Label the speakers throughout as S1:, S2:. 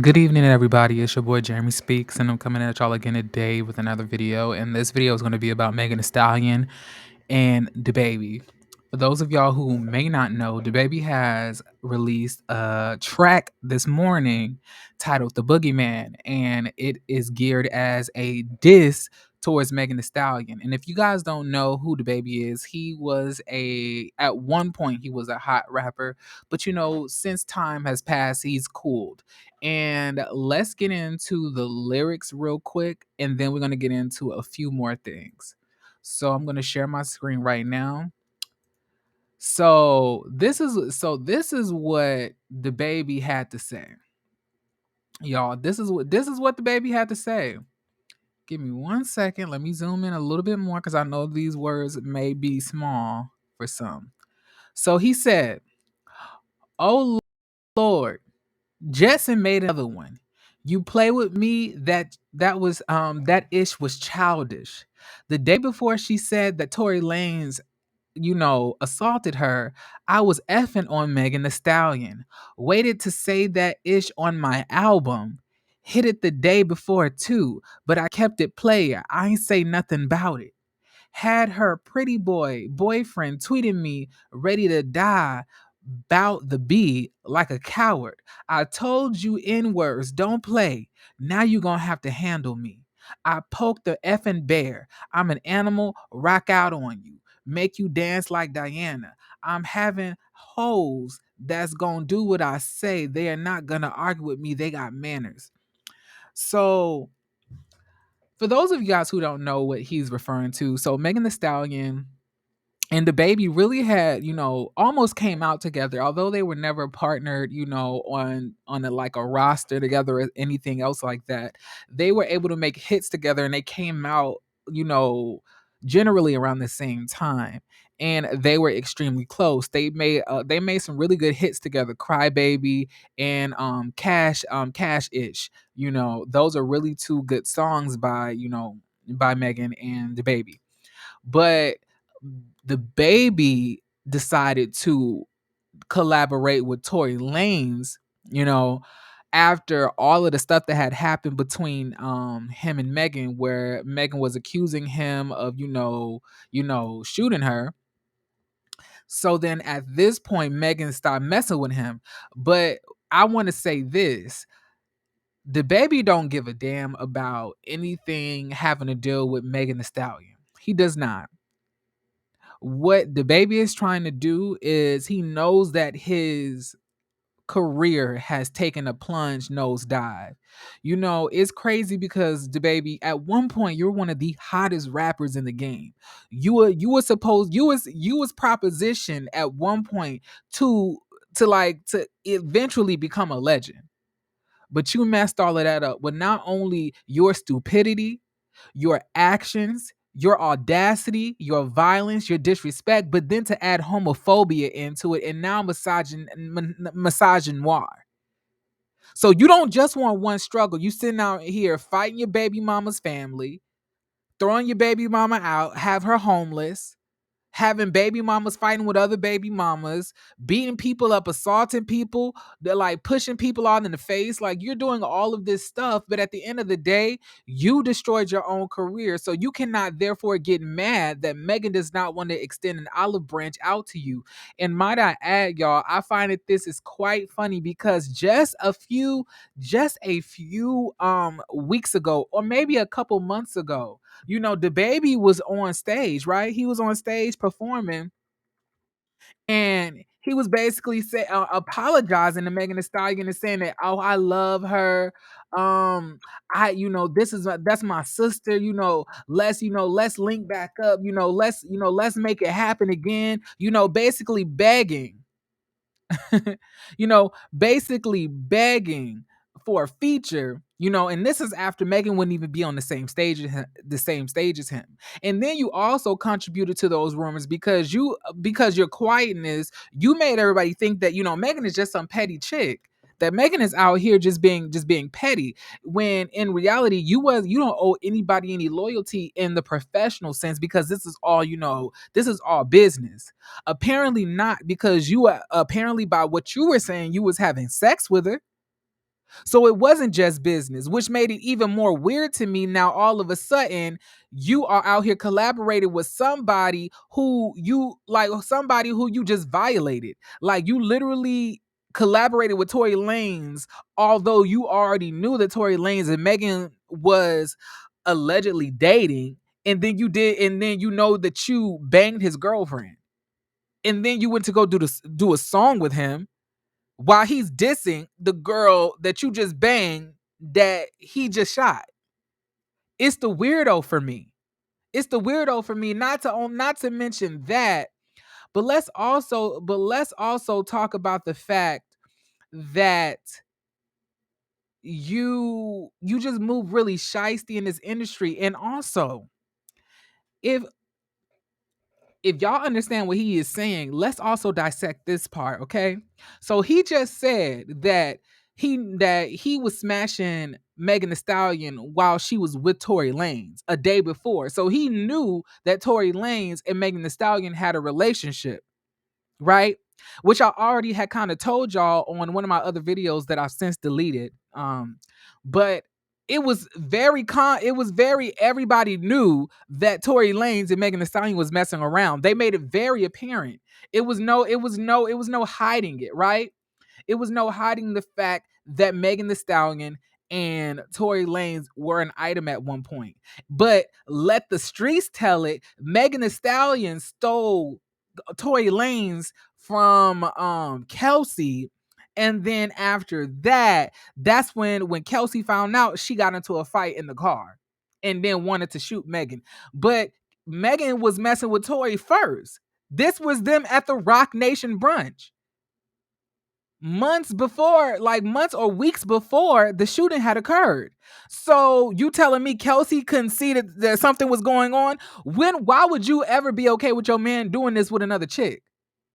S1: Good evening, everybody. It's your boy Jeremy Speaks, and I'm coming at y'all again today with another video. And this video is going to be about Megan Thee Stallion and DaBaby. For those of y'all who may not know, DaBaby has released a track this morning titled "The Boogeyman," and it is geared as a diss towards Megan Thee Stallion. And if you guys don't know who DaBaby is, he was at one point he was a hot rapper, but since time has passed, he's cooled. And let's get into the lyrics real quick, and then we're gonna get into a few more things. So I'm gonna share my screen right now. So this is what the baby had to say, y'all. This is what the baby had to say. Give me 1 second. Let me zoom in a little bit more because I know these words may be small for some. So he said, "Oh Lord, Jetson made another one. You play with me, that ish was childish. The day before she said that Tory Lanez assaulted her, I was effing on Megan Thee Stallion. Waited to say that ish on my album. Hit it the day before too, but I kept it player. I ain't say nothing about it. Had her pretty boyfriend tweeting me ready to die bout the bee like a coward. I told you N words, don't play. Now you gonna have to handle me. I poked the effing bear. I'm an animal, rock out on you. Make you dance like Diana. I'm having hoes that's gonna do what I say. They are not gonna argue with me. They got manners. So for those of you guys who don't know what he's referring to, so Megan Thee Stallion and the baby really had almost came out together, although they were never partnered on a roster together or anything else like that. They were able to make hits together, and they came out you know generally around the same time, and they were extremely close. They made some really good hits together, Cry Baby and Cash Ish. Those are really two good songs by Megan and the baby. But the baby decided to collaborate with Tory Lanez, you know, after all of the stuff that had happened between him and Megan, where Megan was accusing him of, shooting her. So then at this point, Megan stopped messing with him. But I want to say this. The baby don't give a damn about anything having to deal with Megan Thee Stallion. He does not. What the baby is trying to do is he knows that his career has taken a plunge nosedive. It's crazy because the baby, at one point, you're one of the hottest rappers in the game. You was propositioned at one point to to eventually become a legend. But you messed all of that up with not only your stupidity, your actions, your audacity, your violence, your disrespect, but then to add homophobia into it and now misogynoir. So you don't just want one struggle. You sitting out here fighting your baby mama's family, throwing your baby mama out, have her homeless, having baby mamas fighting with other baby mamas, beating people up, assaulting people, they're like pushing people out in the face. Like, you're doing all of this stuff, but at the end of the day, you destroyed your own career. So you cannot therefore get mad that Megan does not want to extend an olive branch out to you. And might I add, y'all, I find that this is quite funny because just a few weeks ago, or maybe a couple months ago, the baby was on stage, right? He was on stage performing, and he was basically apologizing to Megan Thee Stallion and saying that, oh, I love her. That's my sister. Let's link back up. Let's make it happen again. Basically begging basically begging for a feature, and this is after Megan wouldn't even be on the same stage as him. And then you also contributed to those rumors because your quietness, you made everybody think that, Megan is just some petty chick. That Megan is out here just being petty, when in reality you don't owe anybody any loyalty in the professional sense, because this is all business. Apparently not, because apparently by what you were saying, you was having sex with her. So it wasn't just business, which made it even more weird to me. Now, all of a sudden, you are out here collaborating with somebody who you just violated. Like you literally collaborated with Tory Lanez, although you already knew that Tory Lanez and Megan was allegedly dating, and then you know that you banged his girlfriend, and then you went to go do a song with him while he's dissing the girl that you just banged that he just shot. It's the weirdo for me. It's the weirdo for me. Not to mention that, but let's also talk about the fact that you just move really shisty in this industry. And also, if if y'all understand what he is saying, let's also dissect this part, okay? So he just said that he was smashing Megan Thee Stallion while she was with Tory Lanez a day before. So he knew that Tory Lanez and Megan Thee Stallion had a relationship, right? Which I already had kind of told y'all on one of my other videos that I've since deleted. But it was very everybody knew that Tory Lanez and Megan Thee Stallion was messing around. They made it very apparent. It was no hiding it, right? It was no hiding the fact that Megan Thee Stallion and Tory Lanez were an item at one point. But let the streets tell it, Megan Thee Stallion stole Tory Lanez from Kelsey. And then after that, that's when Kelsey found out, she got into a fight in the car and then wanted to shoot Megan. But Megan was messing with Tory first. This was them at the Rock Nation brunch months or weeks before the shooting had occurred. So you telling me Kelsey couldn't see that something was going on? Why would you ever be okay with your man doing this with another chick?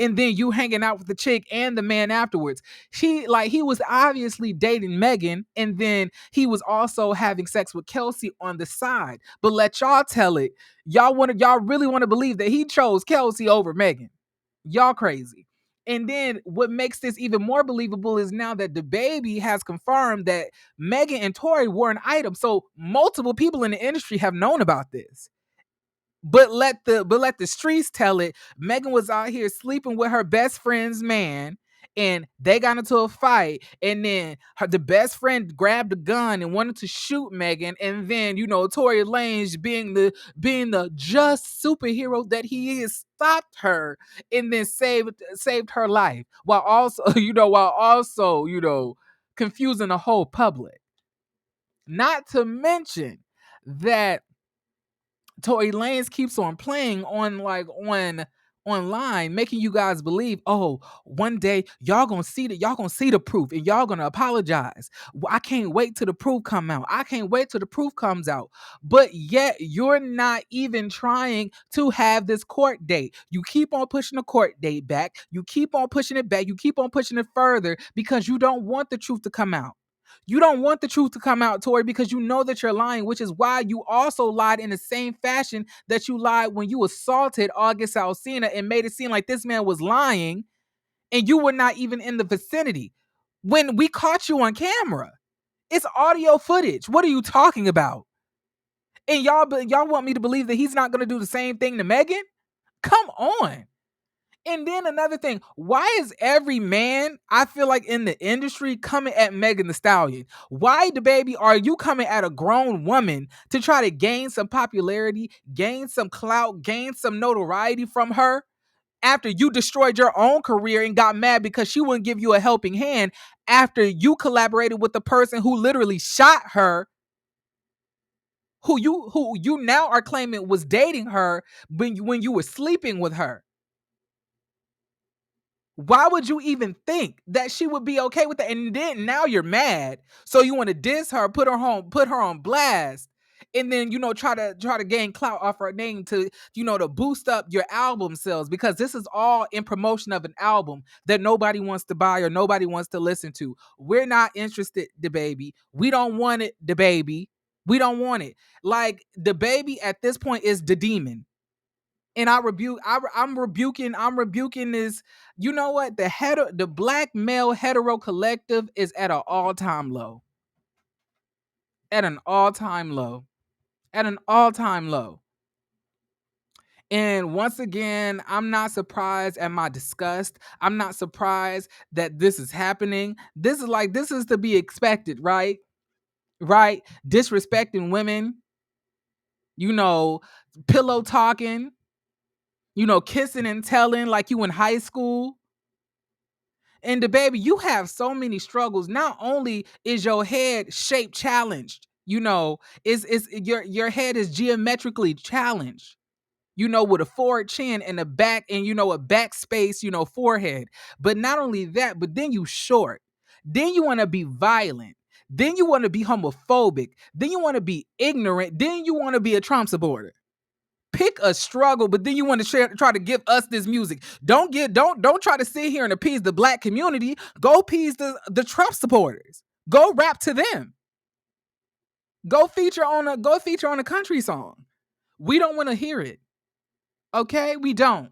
S1: And then you hanging out with the chick and the man afterwards. He was obviously dating Megan, and then he was also having sex with Kelsey on the side. But let y'all tell it, y'all really want to believe that he chose Kelsey over Megan. Y'all crazy. And then what makes this even more believable is now that the baby has confirmed that Megan and Tory were an item. So multiple people in the industry have known about this. But let the streets tell it. Megan was out here sleeping with her best friend's man, and they got into a fight. And then the best friend grabbed a gun and wanted to shoot Megan. And then Tory Lanez, being the just superhero that he is, stopped her and then saved her life while also confusing the whole public. Not to mention that Tory Lanez keeps on playing on online, making you guys believe, oh, one day y'all gonna see the proof and y'all gonna apologize. I can't wait till the proof come out. I can't wait till the proof comes out. But yet you're not even trying to have this court date. You keep on pushing the court date back. You keep on pushing it back. You keep on pushing it further because you don't want the truth to come out. You don't want the truth to come out, Tory, because you know that you're lying, which is why you also lied in the same fashion that you lied when you assaulted August Alsina and made it seem like this man was lying and you were not even in the vicinity when we caught you on camera. It's audio footage. What are you talking about? And y'all want me to believe that he's not going to do the same thing to Megan? Come on. And then another thing, why is every man, I feel like, in the industry coming at Megan Thee Stallion? Why, the baby, are you coming at a grown woman to try to gain some popularity, gain some clout, gain some notoriety from her after you destroyed your own career and got mad because she wouldn't give you a helping hand after you collaborated with the person who literally shot her, who you now are claiming was dating her when you were sleeping with her? Why would you even think that she would be okay with that? And then now you're mad, so you want to diss her, put her on blast, and then try to gain clout off her name to boost up your album sales, because this is all in promotion of an album that nobody wants to buy or nobody wants to listen to. We're not interested, the baby. We don't want it, the baby. We don't want it. Like, the baby at this point is the demon. And I'm rebuking this. You know what? The black male hetero collective is at an all-time low. At an all-time low. At an all-time low. And once again, I'm not surprised at my disgust. I'm not surprised that this is happening. This is to be expected, right? Right? Disrespecting women, you know, pillow talking, kissing and telling like you in high school. And the baby, you have so many struggles. Not only is your head shape challenged, is your head is geometrically challenged. With a forward chin and a back and a back space, forehead. But not only that, but then you short. Then you want to be violent. Then you want to be homophobic. Then you want to be ignorant. Then you want to be a Trump supporter. Pick a struggle, but then you want to try to give us this music. Don't try to sit here and appease the black community. Go appease the Trump supporters. Go rap to them. Go feature on a country song. We don't want to hear it. Okay, we don't.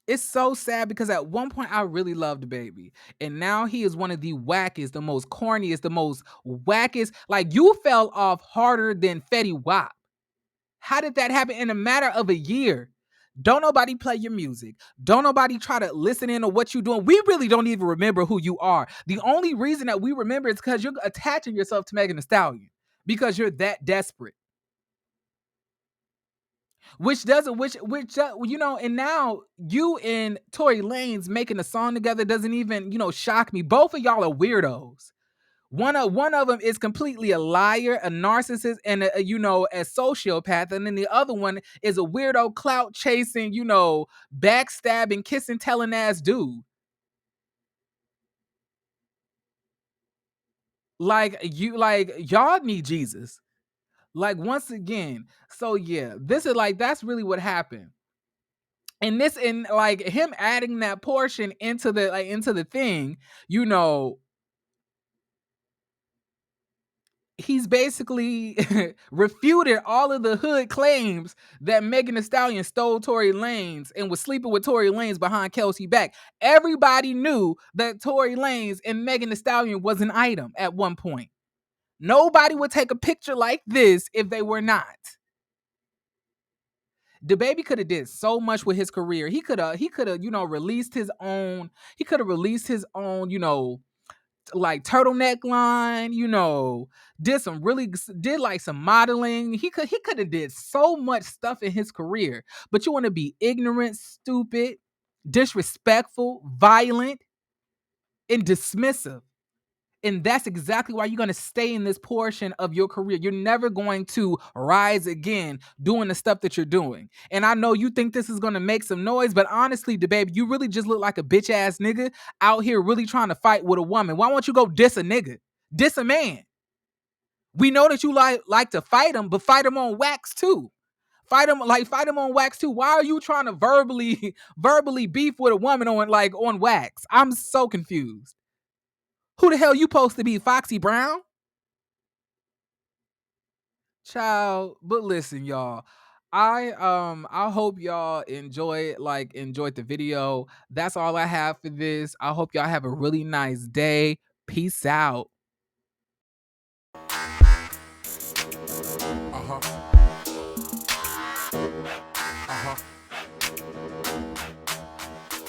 S1: It's so sad because at one point I really loved Baby, and now he is one of the wackest, the most corniest, the most wackest. Like, you fell off harder than Fetty Wap. How did that happen in a matter of a year? Don't nobody play your music. Don't nobody try to listen in on what you're doing. We really don't even remember who you are. The only reason that we remember is because you're attaching yourself to Megan Thee Stallion because you're that desperate. And now you and Tory Lanez making a song together doesn't even, shock me. Both of y'all are weirdos. One of them is completely a liar, a narcissist, and a sociopath, and then the other one is a weirdo, clout chasing, backstabbing, kissing, telling ass dude. Y'all need Jesus. Like, once again, so yeah, this is that's really what happened. And him adding that portion into the thing, he's basically refuted all of the hood claims that Megan Thee Stallion stole Tory Lanez and was sleeping with Tory Lanez behind Kelsey back. Everybody knew that Tory Lanez and Megan Thee Stallion was an item at one point. Nobody would take a picture like this if they were not. The baby could have did so much with his career. He could have, released his own. He could have released his own, like turtleneck line. Did like some modeling. He could have did so much stuff in his career. But you want to be ignorant, stupid, disrespectful, violent, and dismissive. And that's exactly why you're going to stay in this portion of your career. You're never going to rise again doing the stuff that you're doing. And I know you think this is going to make some noise, but honestly, DaBaby, you really just look like a bitch ass nigga out here really trying to fight with a woman. Why won't you go diss a nigga? Diss a man. We know that you like to fight him, but fight him on wax too. Fight him on wax too. Why are you trying to verbally beef with a woman on wax? I'm so confused. Who the hell you supposed to be, Foxy Brown? Child, but listen, y'all. I hope y'all enjoyed the video. That's all I have for this. I hope y'all have a really nice day. Peace out.